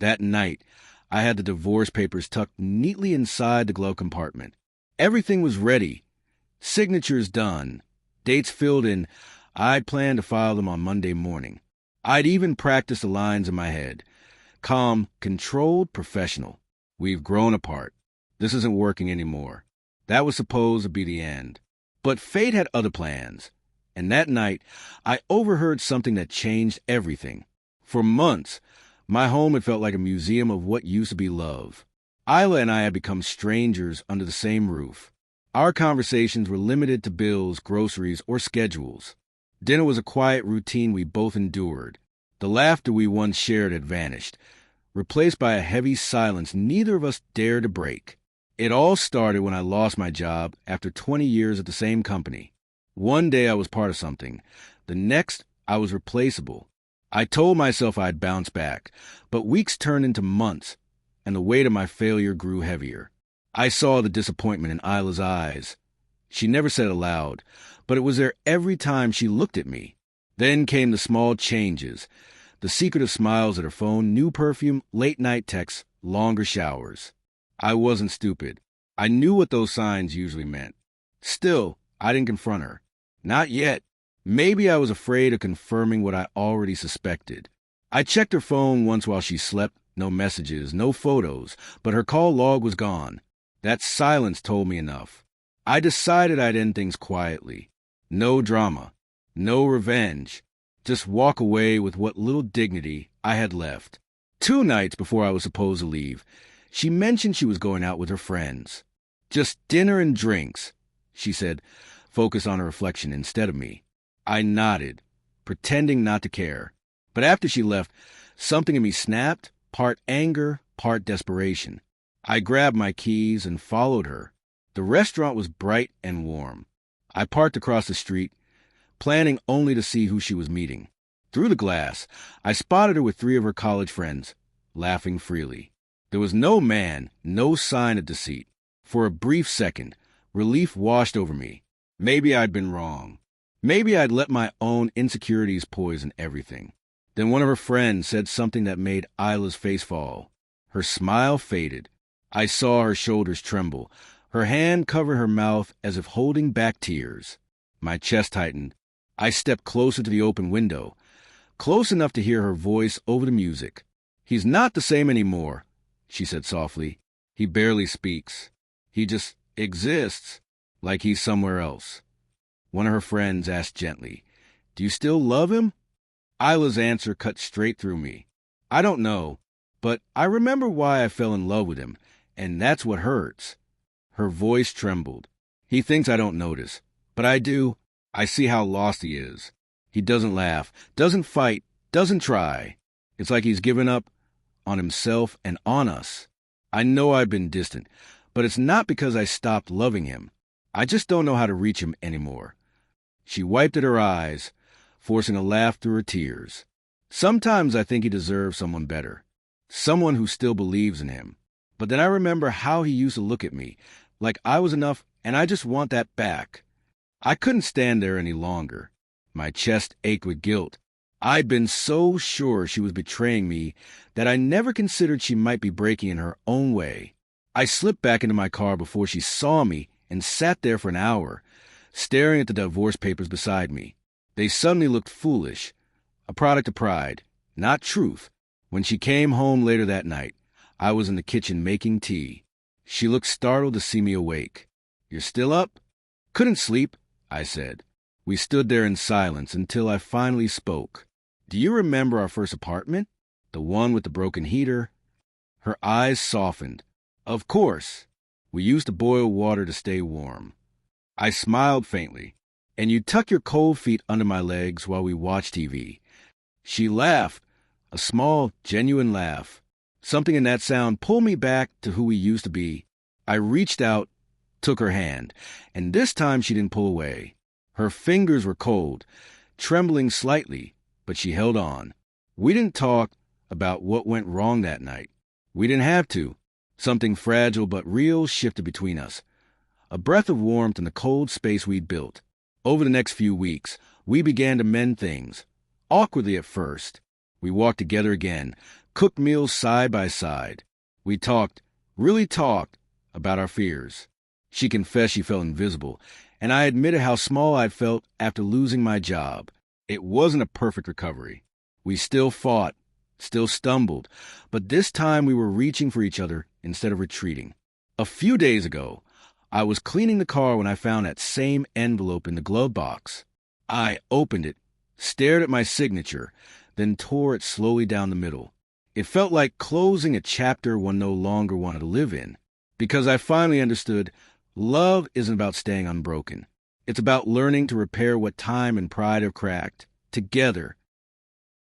That night, I had the divorce papers tucked neatly inside the glove compartment. Everything was ready. Signatures done. Dates filled in. I'd planned to file them on Monday morning. I'd even practiced the lines in my head. Calm, controlled, professional. We've grown apart. This isn't working anymore. That was supposed to be the end. But fate had other plans. And that night, I overheard something that changed everything. For months, my home had felt like a museum of what used to be love. Isla and I had become strangers under the same roof. Our conversations were limited to bills, groceries, or schedules. Dinner was a quiet routine we both endured. The laughter we once shared had vanished, replaced by a heavy silence neither of us dared to break. It all started when I lost my job after 20 years at the same company. One day I was part of something. The next, I was replaceable. I told myself I'd bounce back, but weeks turned into months, and the weight of my failure grew heavier. I saw the disappointment in Isla's eyes. She never said it aloud, but it was there every time she looked at me. Then came the small changes, the secretive smiles at her phone, new perfume, late-night texts, longer showers. I wasn't stupid. I knew what those signs usually meant. Still, I didn't confront her. Not yet. Maybe I was afraid of confirming what I already suspected. I checked her phone once while she slept. No messages, no photos, but her call log was gone. That silence told me enough. I decided I'd end things quietly. No drama. No revenge. Just walk away with what little dignity I had left. 2 nights before I was supposed to leave, she mentioned she was going out with her friends. Just dinner and drinks, she said, focused on her reflection instead of me. I nodded, pretending not to care. But after she left, something in me snapped, part anger, part desperation. I grabbed my keys and followed her. The restaurant was bright and warm. I parked across the street, planning only to see who she was meeting. Through the glass, I spotted her with 3 of her college friends, laughing freely. There was no man, no sign of deceit. For a brief second, relief washed over me. Maybe I'd been wrong. Maybe I'd let my own insecurities poison everything. Then one of her friends said something that made Isla's face fall. Her smile faded. I saw her shoulders tremble. Her hand covered her mouth as if holding back tears. My chest tightened. I stepped closer to the open window, close enough to hear her voice over the music. "He's not the same anymore," she said softly. "He barely speaks. He just exists, like he's somewhere else." One of her friends asked gently, "Do you still love him?" Isla's answer cut straight through me. "I don't know, but I remember why I fell in love with him, and that's what hurts." Her voice trembled. "He thinks I don't notice, but I do. I see how lost he is. He doesn't laugh, doesn't fight, doesn't try. It's like he's given up on himself and on us. I know I've been distant, but it's not because I stopped loving him. I just don't know how to reach him anymore." She wiped at her eyes, forcing a laugh through her tears. "Sometimes I think he deserves someone better, someone who still believes in him. But then I remember how he used to look at me, like I was enough, and I just want that back." I couldn't stand there any longer. My chest ached with guilt. I'd been so sure she was betraying me that I never considered she might be breaking in her own way. I slipped back into my car before she saw me and sat there for an hour, staring at the divorce papers beside me. They suddenly looked foolish, a product of pride, not truth. When she came home later that night, I was in the kitchen making tea. She looked startled to see me awake. "You're still up?" "Couldn't sleep," I said. We stood there in silence until I finally spoke. "Do you remember our first apartment? The one with the broken heater?" Her eyes softened. "Of course. We used to boil water to stay warm." I smiled faintly. "And you tuck your cold feet under my legs while we watched TV." She laughed, a small, genuine laugh. Something in that sound pulled me back to who we used to be. I reached out, took her hand, and this time she didn't pull away. Her fingers were cold, trembling slightly, but she held on. We didn't talk about what went wrong that night. We didn't have to. Something fragile but real shifted between us. A breath of warmth in the cold space we'd built. Over the next few weeks, we began to mend things. Awkwardly at first. We walked together again, cooked meals side by side. We talked, really talked, about our fears. She confessed she felt invisible, and I admitted how small I'd felt after losing my job. It wasn't a perfect recovery. We still fought, still stumbled, but this time we were reaching for each other instead of retreating. A few days ago, I was cleaning the car when I found that same envelope in the glove box. I opened it, stared at my signature, then tore it slowly down the middle. It felt like closing a chapter one no longer wanted to live in, because I finally understood love isn't about staying unbroken. It's about learning to repair what time and pride have cracked, together,